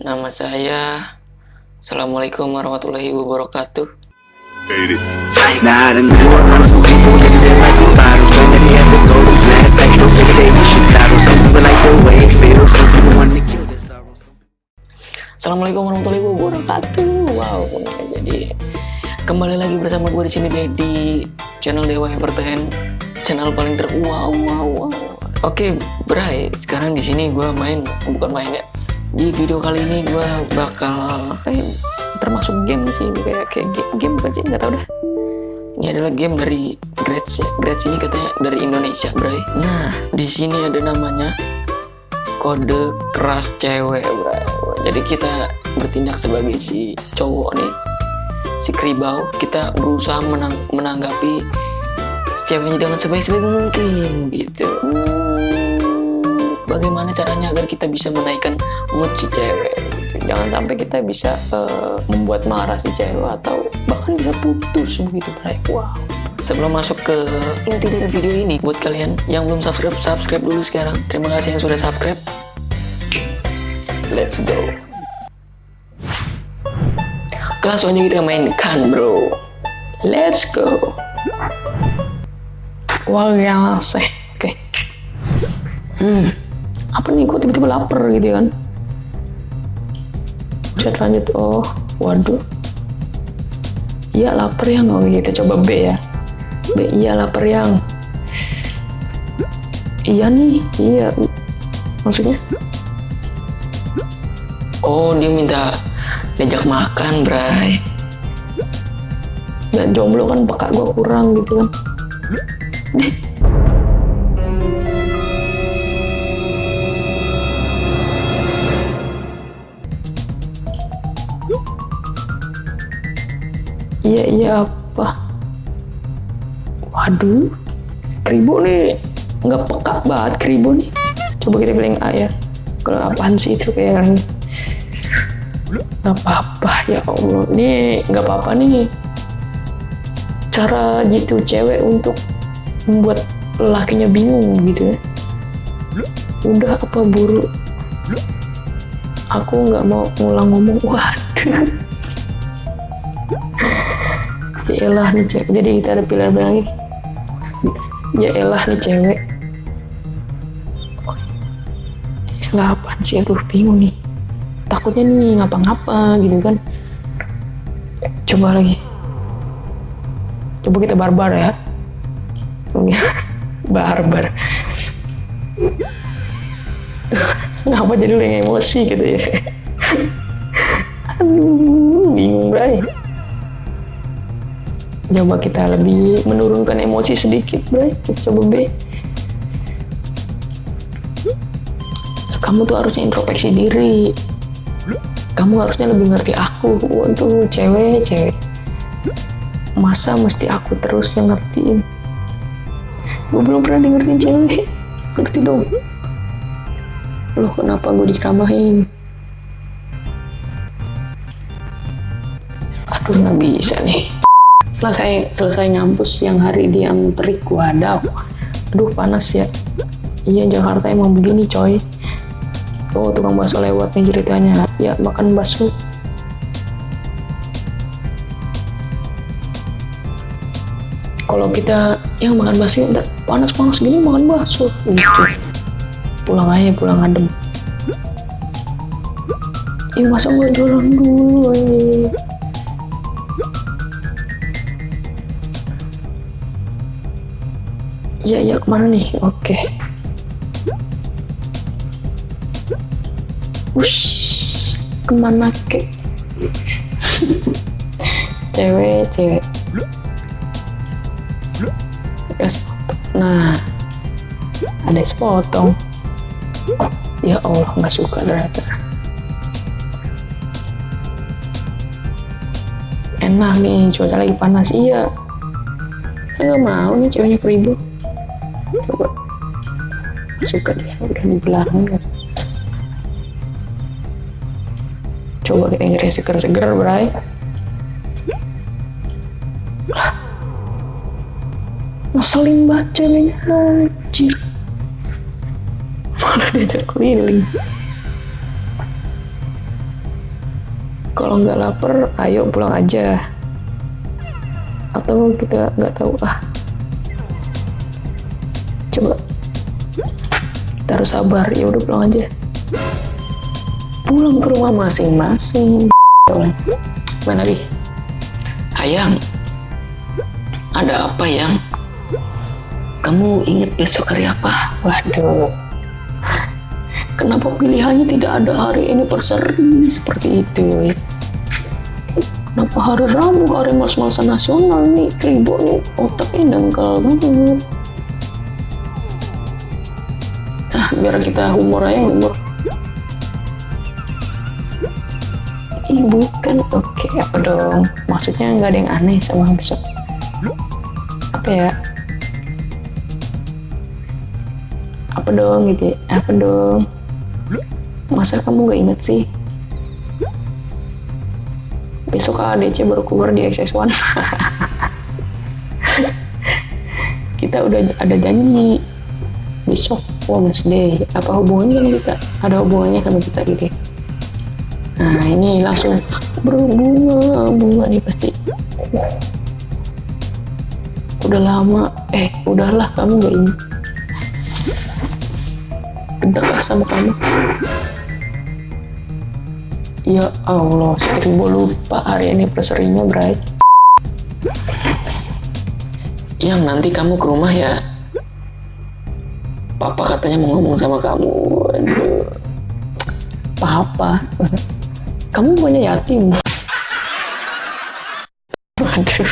Nama saya. Assalamualaikum warahmatullahi wabarakatuh. Nah, I done grew around some people, nigga, their life in bottles. But then they had the golden flash, back no nigga, they in Chicago. Some people like the way it feels, some people want to kill their sorrows. Assalamualaikum warahmatullahi wabarakatuh. Wow, jadi kembali lagi bersama gue di sini di channel Dewa Entertain, channel paling wow. Oke, Bray, sekarang di sini gue bukan main ya. Di video kali ini gue bakal termasuk game sih, kayak game bukan sih, nggak tahu dah. Ini adalah game dari Grats ya. Grats ini katanya dari Indonesia, Bray. Nah, di sini ada namanya kode keras cewek, Bray. Jadi kita bertindak sebagai si cowok nih, si Kribau. Kita berusaha menanggapi si ceweknya dengan sebaik-baik mungkin gitu. Bagaimana caranya agar kita bisa menaikkan mood si cewek gitu. Jangan sampai kita bisa membuat marah si cewek atau bahkan bisa putus begitu, Bray. Wow. Sebelum masuk ke inti dari video ini, buat kalian yang belum subscribe dulu sekarang. Terima kasih yang sudah subscribe. Let's go. Langsung aja kita mainkan, bro. Let's go. Wah, yang asik. Oke. Apa nih, kok tiba-tiba lapar gitu kan? Chat lanjut. Oh, waduh. Iya lapar yang. Oke, kita coba B ya. B, iya lapar yang. Iya nih, iya. Maksudnya? Oh, dia minta diajak makan, Bray. Dan jomblo kan peka gue kurang gitu kan. Iya apa? Waduh, Kribo nih nggak peka banget Kribo nih. Coba kita pilih A ya. Kalau apaan sih itu kayak nggak apa-apa, ya Allah. Nih nggak apa-apa nih. Cara gitu cewek untuk membuat lakinya bingung gitu ya. Udah apa buru? Aku nggak mau ngulang ngomong. Waduh. Ya elah nih cewek. Jadi kita ada pilihan lagi. Ya elah nih cewek. Elah apaan sih? Aduh bingung nih. Takutnya nih ngapa-ngapa gitu kan. Coba lagi. Coba kita barbar ya. Barbar. Ngapa jadi lu yang emosi gitu ya. Aduh bingung, Bray. Coba kita lebih menurunkan emosi sedikit, Bray. Kita coba B. Kamu tuh harusnya introspeksi diri. Kamu harusnya lebih ngerti aku. Waduh, cewek. Masa mesti aku terus yang ngertiin? Gue belum pernah ngertiin cewek. Ngerti dong. Loh, kenapa gue diceramahin? Aduh, nggak bisa nih. Selesai ngampus yang hari di yang terik, wadaw. Aduh panas ya. Iya, Jakarta emang begini coy. Oh, tukang bakso lewat nih ceritanya. Ya makan bakso. Kalau kita yang makan bakso panas gini makan bakso gitu. Pulang adem. Masa gue jalan dulu Iya, kemana nih? Oke. Wush, kemana ke? Cewek. Nah, ada es potong. Ya Allah, nggak suka ternyata. Enak nih, cuaca lagi panas. Iya. Saya nggak mau nih ceweknya Kribo. Coba. Nggak suka dia, udah di belakang kan. Coba kita nyari seger-seger, Bray. Ngeselin banget ceweknya, anjir. Malah diajak keliling. Kalau nggak lapar, ayo pulang aja. Atau kita nggak tahu Coba. Kita harus sabar. Ya udah pulang aja. Pulang ke rumah masing-masing. Mana lagi? Ayang. Ada apa, Yang? Kamu ingat besok hari apa? Waduh. Kenapa pilihannya tidak ada hari anniversary seperti itu? Kenapa hari Rabu, hari mas-masan nasional nih? Kribo nih, otaknya dangkal banget. Nah, biar kita humor aja, humor. Ih, bukan. Oke, apa dong? Maksudnya nggak ada yang aneh sama besok. Apa ya? Apa dong gitu ya? Apa dong? Masa kamu gak inget sih? Besok ADC baru keluar di XX1. Kita udah ada janji besok Wednesday. Apa hubungannya sama kita? Ada hubungannya sama kita gitu ya? Nah ini langsung bunga nih pasti. Udah lama, udahlah kamu gak inget. Gedek sama kamu. Ya Allah, Skribo lupa hari anniversary-nya, Bray. Yang nanti kamu ke rumah ya. Papa katanya mau ngomong sama kamu. Aduh. Papa? Kamu punya yatim? Aduh.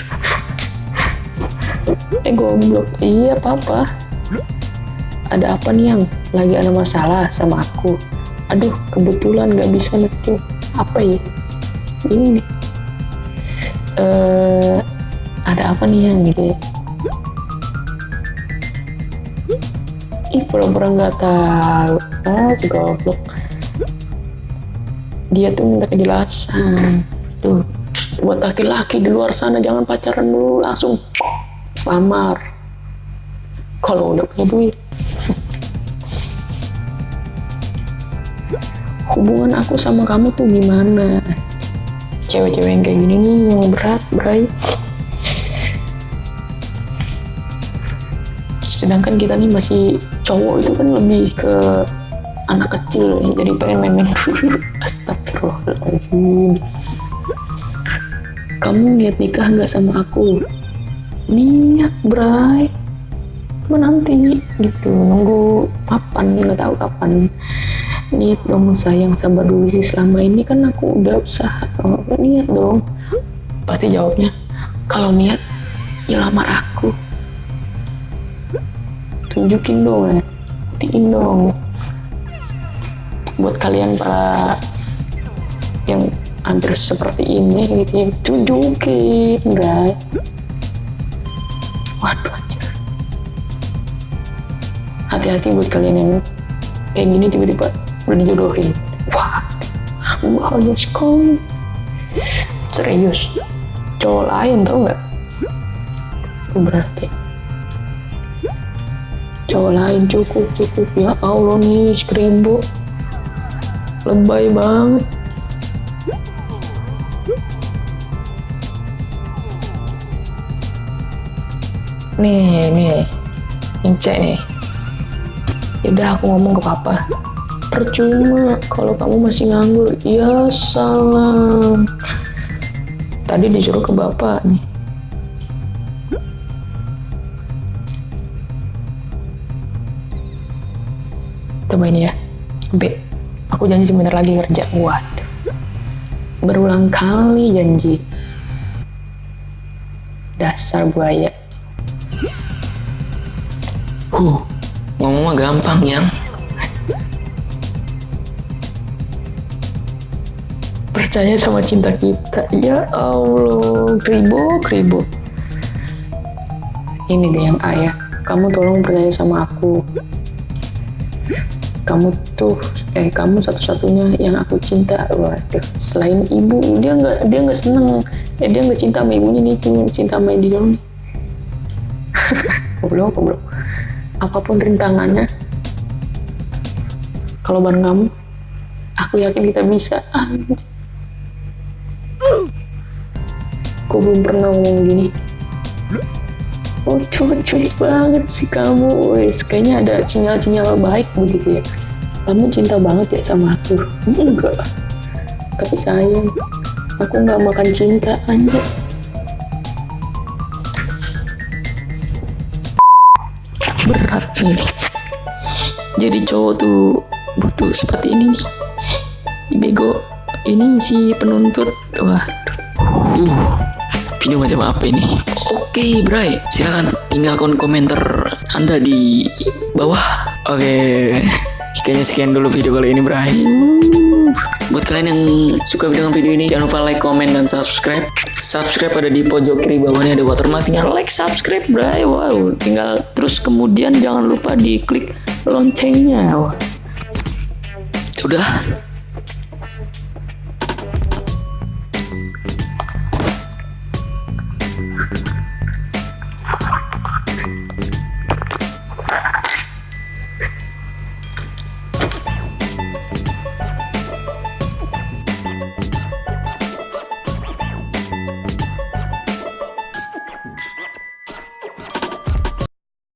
Goblok. Iya, Papa. Ada apa nih, Yang? Lagi ada masalah sama aku. Aduh, kebetulan gak bisa ngetik. Apa ya? Ini nih. Ada apa nih, Yang? Gitu ya. Ih, pura-pura gak tahu. Si goblok. Dia tuh minta kejelasan. Tuh, buat laki-laki di luar sana jangan pacaran dulu, langsung lamar. Kalau udah punya duit. Hubungan aku sama kamu tuh gimana? Cewek-cewek yang kayak gini nih yang berat, Bray. Sedangkan kita nih masih cowok, itu kan lebih ke anak kecil ya, jadi pengen main-main. Astagfirullahaladzim. Kamu niat nikah nggak sama aku? Niat, Bray. Nanti gitu, nunggu kapan, nggak tahu kapan. Niat dong sayang, sabar dulu sih, selama ini kan aku udah usaha. Niat dong. Pasti jawabnya, kalau niat ya lamar aku. Tunjukin dong ya, buktiin dong. Buat kalian para yang hampir seperti ini gitu ya, tunjukin, Bray. Waduh anjir. Hati-hati buat kalian yang kayak gini tiba-tiba udah dijodohin. Wah, bahaya sekali. Serius, cowok lain tau nggak? Berarti cowok lain cukup. Ya Allah nih, Skribo lebay banget. Nih, Ince nih. Yaudah aku ngomong ke Papa. Percuma kalau kamu masih nganggur. Ya salam. Tadi disuruh ke Bapak nih. Coba ini ya. B. Aku janji sebentar lagi kerja. Waduh. Berulang kali janji. Dasar buaya. Ngomong mah gampang, Yang. Percaya sama cinta kita. Ya Allah, kribo. Ini deh yang ayah. Kamu tolong percaya sama aku. Kamu satu-satunya yang aku cinta. Waduh, selain ibu, dia nggak seneng. Dia nggak cinta sama ibunya, dia cinta sama dia nih. Goblok. Apapun rintangannya, kalau bareng kamu, aku yakin kita bisa. Aku belum pernah ngomong gini. Oh cocok banget sih kamu, wes. Kayaknya ada sinyal-sinyal baik begitu ya. Kamu cinta banget ya sama aku? Enggak. Tapi sayang, aku nggak makan cinta aja. Berat nih. Jadi cowok tuh butuh seperti ini nih. Bego, ini si penuntut. Waduh. Video macam apa ini? Oke, Bray, silakan tinggalkan komentar Anda di bawah. Oke, kayaknya sekian dulu video kali ini, Bray. Buat kalian yang suka dengan video ini, jangan lupa like, comment, dan subscribe. Subscribe ada di pojok kiri bawah ini, ada watermark. Tinggal like, subscribe, Bray. Wow, tinggal terus kemudian jangan lupa diklik loncengnya. Wah. Udah.